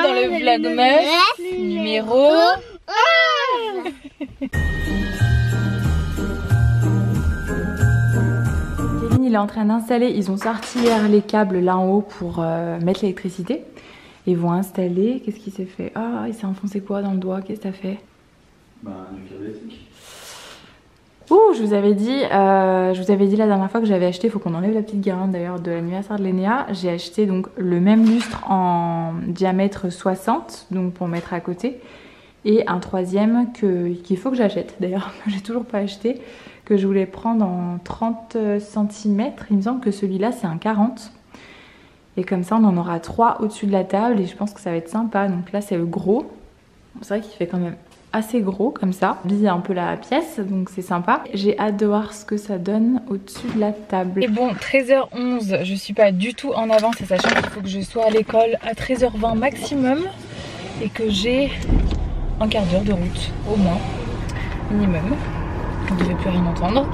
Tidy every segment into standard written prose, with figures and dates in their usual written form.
dans le vlogmas numéro 1. Kevin il est en train d'installer, ils ont sorti hier les câbles là en haut pour mettre l'électricité. Ils vont installer, qu'est-ce qu'il s'est fait? Ah, il s'est enfoncé quoi dans le doigt? Qu'est-ce que t'as fait? Bah, du câble électrique. Ouh, je vous avais dit la dernière fois que j'avais acheté, il faut qu'on enlève la petite guirlande d'ailleurs de l'anniversaire de Lénéa. J'ai acheté donc le même lustre en diamètre 60, donc pour mettre à côté. Et un troisième qu'il faut que j'achète d'ailleurs, que j'ai toujours pas acheté, que je voulais prendre en 30 cm. Il me semble que celui-là c'est un 40. Et comme ça on en aura 3 au-dessus de la table et je pense que ça va être sympa. Donc là c'est le gros. C'est vrai qu'il fait quand même assez gros comme ça, bille un peu la pièce donc c'est sympa. J'ai hâte de voir ce que ça donne au-dessus de la table. Et bon, 13h11, je suis pas du tout en avance, sachant qu'il faut que je sois à l'école à 13h20 maximum et que j'ai un quart d'heure de route au moins, minimum. On ne devait plus rien entendre.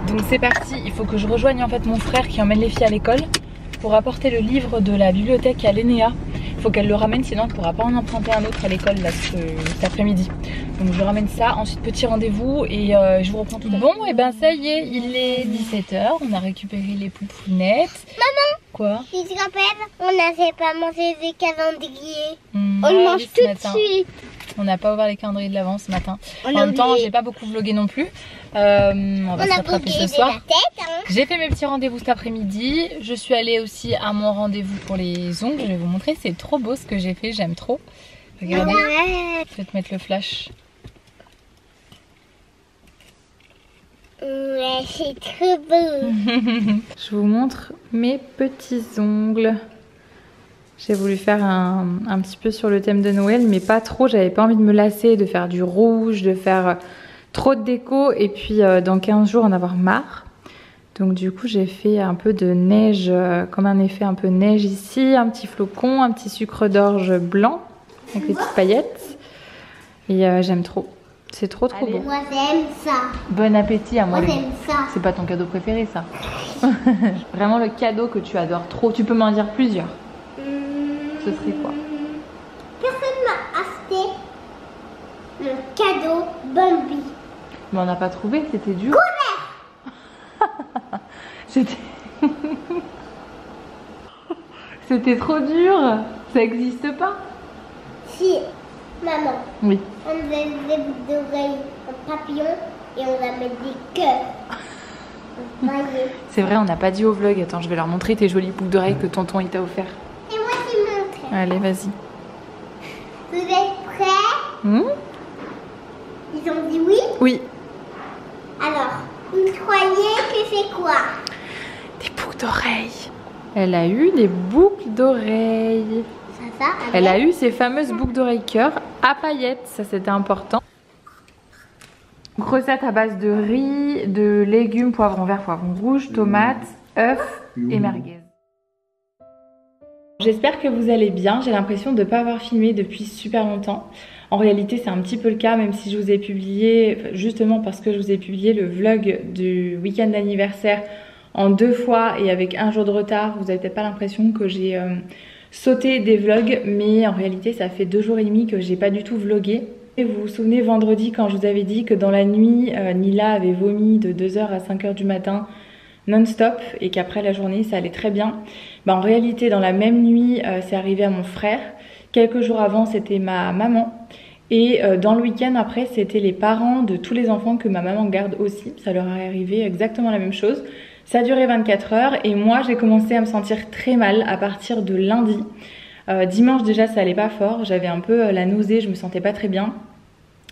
Donc c'est parti, il faut que je rejoigne en fait mon frère qui emmène les filles à l'école pour apporter le livre de la bibliothèque à Lénéa. Il faut qu'elle le ramène, sinon elle ne pourra pas en emprunter un autre à l'école là cet après-midi. Donc je ramène ça, ensuite petit rendez-vous et je vous reprends tout à l'heure. Bon et ben ça y est, il est 17h, on a récupéré les poupounettes. Maman! Quoi? Tu te rappelles, on n'avait pas mangé des calendriers. On le mange tout de suite. On n'a pas ouvert les calendriers de l'avant ce matin. En même temps, j'ai pas beaucoup vlogué non plus. On va se rattraper ce soir. J'ai fait mes petits rendez-vous cet après-midi. Je suis allée aussi à mon rendez-vous pour les ongles. Je vais vous montrer, c'est trop beau ce que j'ai fait, j'aime trop. Regardez, je vais te mettre le flash. Ouais, c'est trop beau. Je vous montre mes petits ongles. J'ai voulu faire un petit peu sur le thème de Noël, mais pas trop. J'avais pas envie de me lasser, de faire du rouge, de faire trop de déco et puis dans 15 jours en avoir marre. Donc du coup j'ai fait un peu de neige, comme un effet un peu neige ici, un petit flocon, un petit sucre d'orge blanc avec des petites paillettes. Et j'aime trop. C'est trop beau. Moi j'aime ça. Bon appétit à moi. Moi j'aime ça. C'est pas ton cadeau préféré ça. Vraiment le cadeau que tu adores trop. Tu peux m'en dire plusieurs. Ce serait quoi? Personne m'a acheté mon cadeau Bambi. Mais on n'a pas trouvé, c'était dur. C'était... C'était trop dur. Ça existe pas. Si, maman. Oui. On met des boucles d'oreilles en papillon et on va mettre des cœurs. Voyez. C'est vrai, on n'a pas dit au vlog. Attends, je vais leur montrer tes jolies boucles d'oreilles que tonton il t'a offert. C'est moi qui montre. Allez, vas-y. Vous êtes prêts? Ils ont dit oui? Oui. Alors, vous croyez que c'est quoi? Des boucles d'oreilles. Elle a eu des boucles d'oreilles. Ça, Elle a eu ces fameuses boucles d'oreilles cœur à paillettes. Ça, c'était important. Donc, recette à base de riz, de légumes, poivron vert, poivron rouge, tomates, œufs et merguez. J'espère que vous allez bien. J'ai l'impression de ne pas avoir filmé depuis super longtemps. En réalité, c'est un petit peu le cas, même si je vous ai publié, justement parce que je vous ai publié le vlog du week-end d'anniversaire en 2 fois et avec 1 jour de retard. Vous n'avez peut-être pas l'impression que j'ai sauté des vlogs, mais en réalité, ça fait 2 jours et demi que j'ai pas du tout vlogué. Et vous vous souvenez vendredi quand je vous avais dit que dans la nuit, Nila avait vomi de 2h à 5h du matin non-stop et qu'après la journée ça allait très bien. En réalité dans la même nuit c'est arrivé à mon frère, quelques jours avant c'était ma maman et dans le week-end après c'était les parents de tous les enfants que ma maman garde aussi, ça leur est arrivé exactement la même chose. Ça a duré 24 heures et moi j'ai commencé à me sentir très mal à partir de lundi. Dimanche déjà ça allait pas fort, j'avais un peu la nausée, je me sentais pas très bien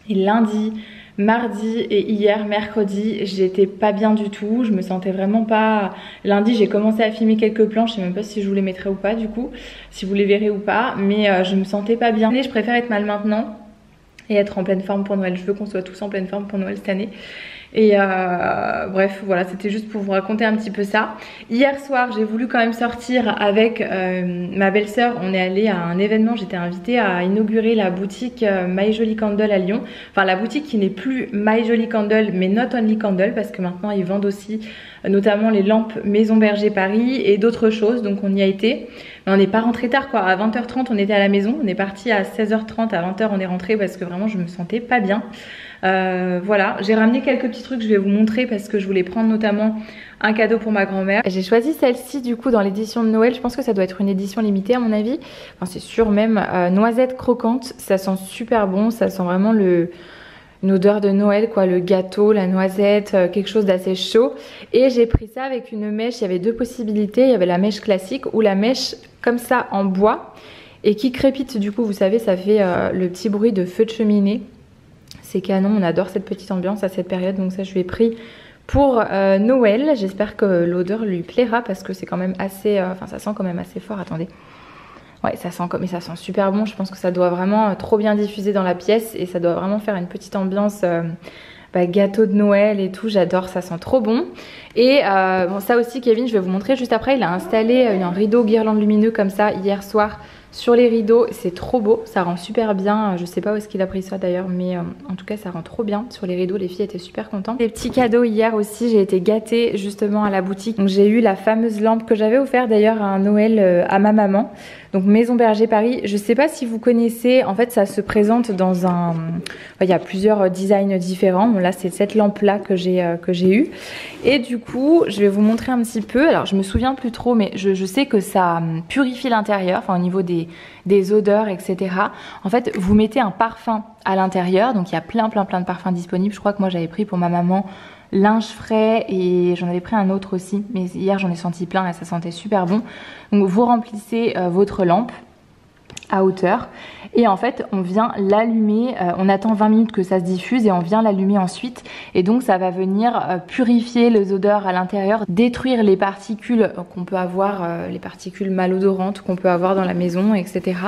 et lundi, mardi et hier, mercredi, j'étais pas bien du tout, je me sentais vraiment pas... Lundi, j'ai commencé à filmer quelques plans, je sais même pas si je vous les mettrai ou pas du coup, si vous les verrez ou pas, mais je me sentais pas bien. Je préfère être mal maintenant et être en pleine forme pour Noël. Je veux qu'on soit tous en pleine forme pour Noël cette année. Et bref, voilà, c'était juste pour vous raconter un petit peu ça. Hier soir, j'ai voulu quand même sortir avec ma belle-sœur. On est allé à un événement, j'étais invitée à inaugurer la boutique My Jolly Candle à Lyon. Enfin, la boutique qui n'est plus My Jolly Candle, mais Not Only Candle, parce que maintenant ils vendent aussi notamment les lampes Maison Berger Paris et d'autres choses. Donc on y a été. Mais on n'est pas rentré tard quoi, à 20h30 on était à la maison, on est parti à 16h30, à 20h on est rentré parce que vraiment je me sentais pas bien. Voilà, j'ai ramené quelques petits trucs, je vais vous montrer parce que je voulais prendre notamment un cadeau pour ma grand-mère. J'ai choisi celle-ci du coup dans l'édition de Noël, je pense que ça doit être une édition limitée à mon avis. Enfin c'est sûr même, noisette croquante, ça sent super bon, ça sent vraiment une odeur de Noël quoi, le gâteau, la noisette, quelque chose d'assez chaud. Et j'ai pris ça avec une mèche, il y avait deux possibilités, il y avait la mèche classique ou la mèche comme ça en bois et qui crépite du coup, vous savez ça fait le petit bruit de feu de cheminée. C'est canon, on adore cette petite ambiance à cette période, donc ça je lui ai pris pour Noël. J'espère que l'odeur lui plaira parce que c'est quand même assez, enfin ça sent quand même assez fort, attendez. Ouais, ça sent mais ça sent super bon, je pense que ça doit vraiment trop bien diffuser dans la pièce et ça doit vraiment faire une petite ambiance gâteau de Noël et tout, j'adore, ça sent trop bon. Et bon ça aussi Kevin, je vais vous montrer juste après, il a installé un rideau guirlande lumineux comme ça hier soir sur les rideaux, c'est trop beau, ça rend super bien, je sais pas où est-ce qu'il a pris ça d'ailleurs, mais en tout cas ça rend trop bien sur les rideaux, les filles étaient super contentes. Des petits cadeaux hier aussi, j'ai été gâtée justement à la boutique, donc j'ai eu la fameuse lampe que j'avais offert d'ailleurs à un Noël à ma maman, donc Maison Berger Paris, je sais pas si vous connaissez, en fait ça se présente dans un, il y a plusieurs designs différents, bon là c'est cette lampe là que j'ai eu, et du coup je vais vous montrer un petit peu, alors je me souviens plus trop mais je sais que ça purifie l'intérieur, enfin au niveau des odeurs etc. En fait vous mettez un parfum à l'intérieur, donc il y a plein de parfums disponibles, je crois que moi j'avais pris pour ma maman linge frais et j'en avais pris un autre aussi, mais hier j'en ai senti plein et ça sentait super bon. Donc vous remplissez votre lampe à hauteur et en fait on vient l'allumer, on attend 20 minutes que ça se diffuse et on vient l'allumer ensuite et donc ça va venir purifier les odeurs à l'intérieur, détruire les particules qu'on peut avoir, les particules malodorantes qu'on peut avoir dans la maison etc.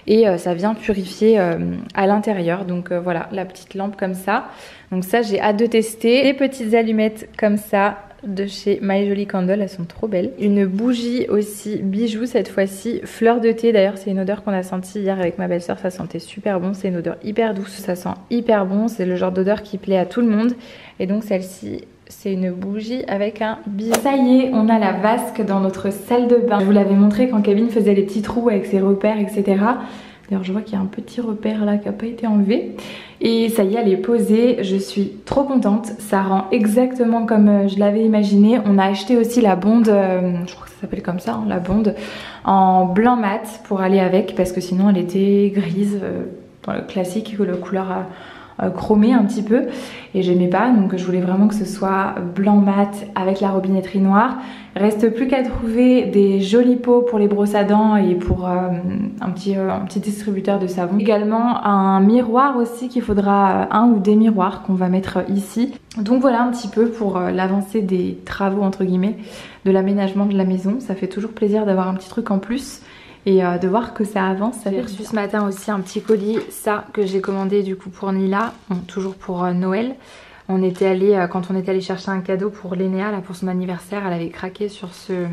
Et ça vient purifier à l'intérieur, donc voilà la petite lampe comme ça, donc ça j'ai hâte de tester. Les petites allumettes comme ça de chez My Jolly Candle, elles sont trop belles. Une bougie aussi bijou cette fois-ci, fleur de thé, d'ailleurs c'est une odeur qu'on a sentie hier avec ma belle-sœur, ça sentait super bon, c'est une odeur hyper douce, ça sent hyper bon, c'est le genre d'odeur qui plaît à tout le monde. Et donc celle-ci c'est une bougie avec un bijou. Ça y est, on a la vasque dans notre salle de bain. Je vous l'avais montré quand Kevin faisait les petits trous avec ses repères etc. D'ailleurs je vois qu'il y a un petit repère là qui n'a pas été enlevé. Et ça y est, elle est posée, je suis trop contente, ça rend exactement comme je l'avais imaginé. On a acheté aussi la bonde, je crois que ça s'appelle comme ça, hein, la bonde, en blanc mat pour aller avec parce que sinon elle était grise, classique, le couleur chromée un petit peu et j'aimais pas, donc je voulais vraiment que ce soit blanc mat avec la robinetterie noire. Reste plus qu'à trouver des jolis pots pour les brosses à dents et pour un petit distributeur de savon. Également un miroir aussi qu'il faudra, un ou des miroirs qu'on va mettre ici. Donc voilà un petit peu pour l'avancée des travaux entre guillemets de l'aménagement de la maison. Ça fait toujours plaisir d'avoir un petit truc en plus et de voir que ça avance. J'ai reçu ce matin aussi un petit colis, ça que j'ai commandé du coup pour Nila, bon, toujours pour Noël. On était allé, quand on était allé chercher un cadeau pour Lénéa, là pour son anniversaire, elle avait craqué sur ce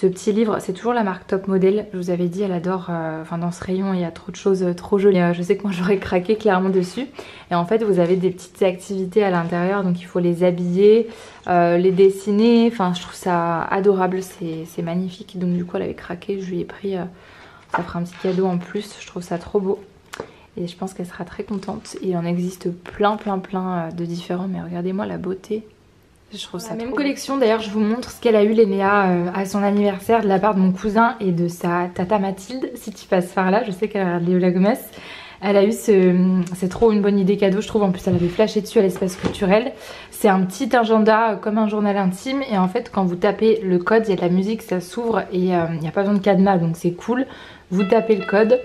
petit livre. C'est toujours la marque Top Model, je vous avais dit, elle adore, enfin dans ce rayon il y a trop de choses trop jolies. Je sais que moi j'aurais craqué clairement dessus. Et en fait vous avez des petites activités à l'intérieur, donc il faut les habiller, les dessiner. Enfin je trouve ça adorable, c'est magnifique. Donc du coup elle avait craqué, je lui ai pris, ça fera un petit cadeau en plus, je trouve ça trop beau. Et je pense qu'elle sera très contente. Et il en existe plein de différents. Mais regardez-moi la beauté. Je trouve ça même collection. D'ailleurs je vous montre ce qu'elle a eu Lénéa à son anniversaire de la part de mon cousin et de sa tata Mathilde. Si tu passes par là, je sais qu'elle regarde les vlogmas. Elle a eu c'est trop une bonne idée cadeau je trouve. En plus elle avait flashé dessus à l'espace culturel. C'est un petit agenda comme un journal intime. Et en fait quand vous tapez le code, il y a de la musique, ça s'ouvre. Et il n'y a pas besoin de cadenas donc c'est cool. Vous tapez le code,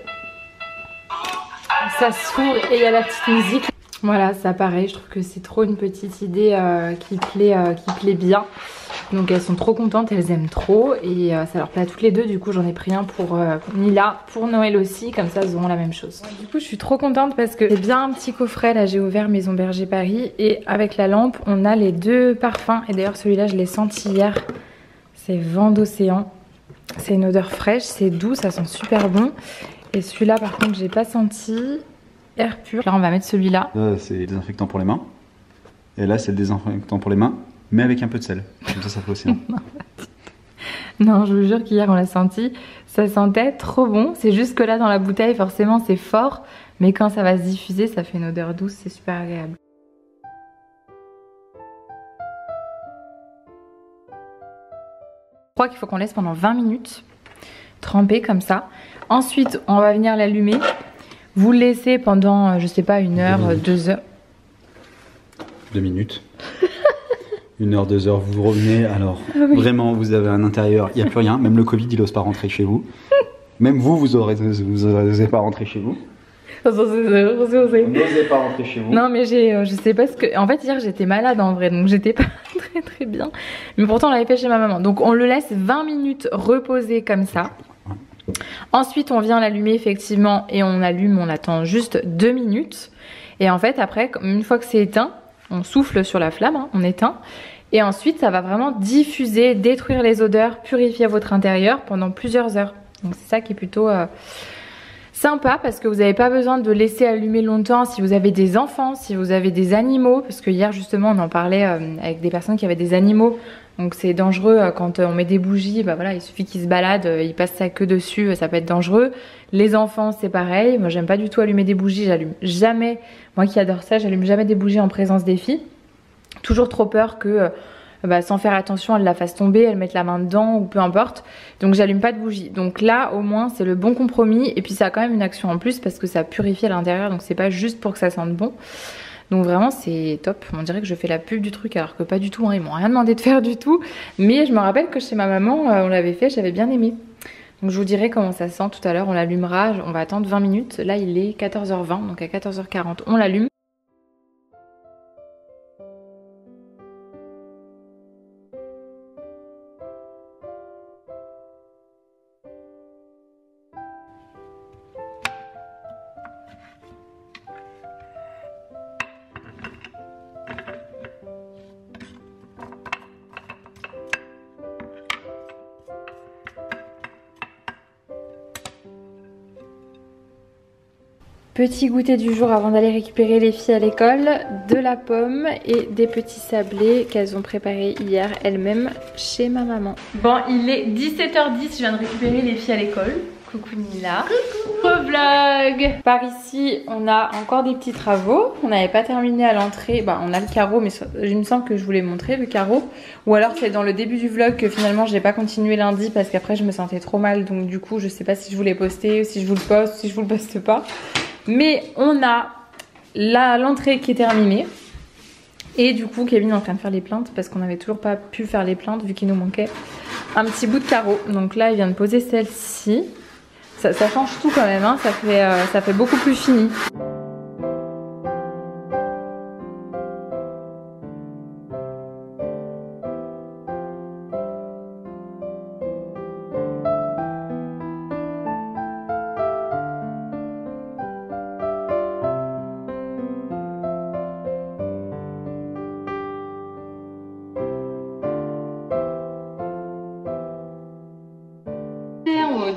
ça s'ouvre et il y a la petite musique. Voilà, ça pareil, je trouve que c'est trop une petite idée qui plaît bien. Donc elles sont trop contentes, elles aiment trop et ça leur plaît à toutes les deux. Du coup j'en ai pris un pour Nila, pour Noël aussi, comme ça elles auront la même chose. Du coup je suis trop contente parce que c'est bien un petit coffret. Là j'ai ouvert Maison Berger Paris et avec la lampe on a les deux parfums. Et d'ailleurs celui-là je l'ai senti hier, c'est Vent d'Océan. C'est une odeur fraîche, c'est doux, ça sent super bon. Et celui-là par contre j'ai pas senti. Air pur. Là on va mettre celui-là. Là c'est le désinfectant pour les mains. Et là c'est le désinfectant pour les mains, mais avec un peu de sel. Comme ça fait aussi. Non, je vous jure qu'hier on l'a senti, ça sentait trop bon. C'est juste que là dans la bouteille forcément c'est fort, mais quand ça va se diffuser ça fait une odeur douce, c'est super agréable. Je crois qu'il faut qu'on laisse pendant 20 minutes tremper comme ça. Ensuite on va venir l'allumer. Vous le laissez pendant je sais pas 1 heure, 2 heures. 2 minutes. 1 heure, 2 heures, vous revenez, alors oui. Vraiment vous avez un intérieur, il n'y a plus rien, même le Covid il n'ose pas rentrer chez vous. Même vous n'osez pas rentrer chez vous. Vous n'osez pas rentrer chez vous. Non mais je sais pas ce que... En fait hier j'étais malade en vrai, donc j'étais pas très bien. Mais pourtant on l'avait fait chez ma maman. Donc on le laisse 20 minutes reposer comme ça. Ensuite on vient l'allumer effectivement et on allume, on attend juste 2 minutes. Et en fait après, une fois que c'est éteint, on souffle sur la flamme, hein, on éteint. Et ensuite ça va vraiment diffuser, détruire les odeurs, purifier votre intérieur pendant plusieurs heures. Donc c'est ça qui est plutôt sympa parce que vous n'avez pas besoin de laisser allumer longtemps si vous avez des enfants, si vous avez des animaux. Parce que hier justement on en parlait avec des personnes qui avaient des animaux. Donc c'est dangereux quand on met des bougies, bah voilà, il suffit qu'ils se baladent, ils passent sa queue dessus, ça peut être dangereux. Les enfants c'est pareil, moi j'aime pas du tout allumer des bougies, j'allume jamais, moi qui adore ça, j'allume jamais des bougies en présence des filles. Toujours trop peur que sans faire attention elles la fassent tomber, elles mettent la main dedans ou peu importe. Donc j'allume pas de bougies. Donc là au moins c'est le bon compromis et puis ça a quand même une action en plus parce que ça purifie à l'intérieur, donc c'est pas juste pour que ça sente bon. Donc vraiment c'est top, on dirait que je fais la pub du truc alors que pas du tout, hein. Ils m'ont rien demandé de faire du tout. Mais je me rappelle que chez ma maman on l'avait fait, j'avais bien aimé. Donc je vous dirai comment ça sent tout à l'heure, on l'allumera, on va attendre 20 minutes. Là il est 14h20, donc à 14h40 on l'allume. Petit goûter du jour avant d'aller récupérer les filles à l'école, de la pomme et des petits sablés qu'elles ont préparés hier elles-mêmes chez ma maman. Bon, il est 17h10, je viens de récupérer les filles à l'école. Coucou Nila. Revlog. Par ici, on a encore des petits travaux. On n'avait pas terminé à l'entrée. Bah, on a le carreau, mais il me semble que je vous l'ai montré, le carreau. Ou alors c'est dans le début du vlog que finalement je n'ai pas continué lundi parce qu'après je me sentais trop mal. Donc du coup, je sais pas si je vous l'ai posté, si je vous le poste, si je vous le poste pas. Mais on a l'entrée qui est terminée. Et du coup Kevin est en train de faire les plaintes parce qu'on n'avait toujours pas pu faire les plaintes vu qu'il nous manquait un petit bout de carreau. Donc là il vient de poser celle-ci. Ça change tout quand même, hein. Ça fait beaucoup plus fini.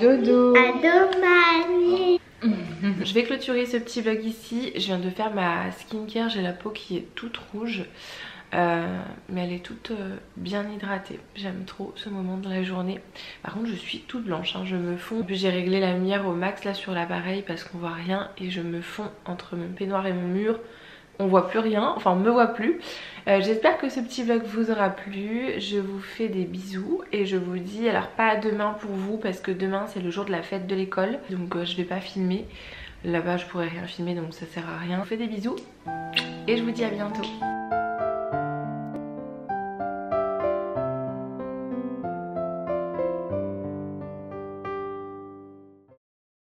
Dodo. Ado mamie. Je vais clôturer ce petit vlog ici. Je viens de faire ma skincare, j'ai la peau qui est toute rouge. Mais elle est toute bien hydratée. J'aime trop ce moment de la journée. Par contre je suis toute blanche, hein. Je me fonds. En plus j'ai réglé la lumière au max là sur l'appareil parce qu'on voit rien. Et je me fonds entre mon peignoir et mon mur. On voit plus rien, enfin on me voit plus. J'espère que ce petit vlog vous aura plu. Je vous fais des bisous et je vous dis alors pas à demain pour vous parce que demain c'est le jour de la fête de l'école. Donc je vais pas filmer. Là-bas je pourrais rien filmer donc ça sert à rien. Je vous fais des bisous et je vous dis à bientôt.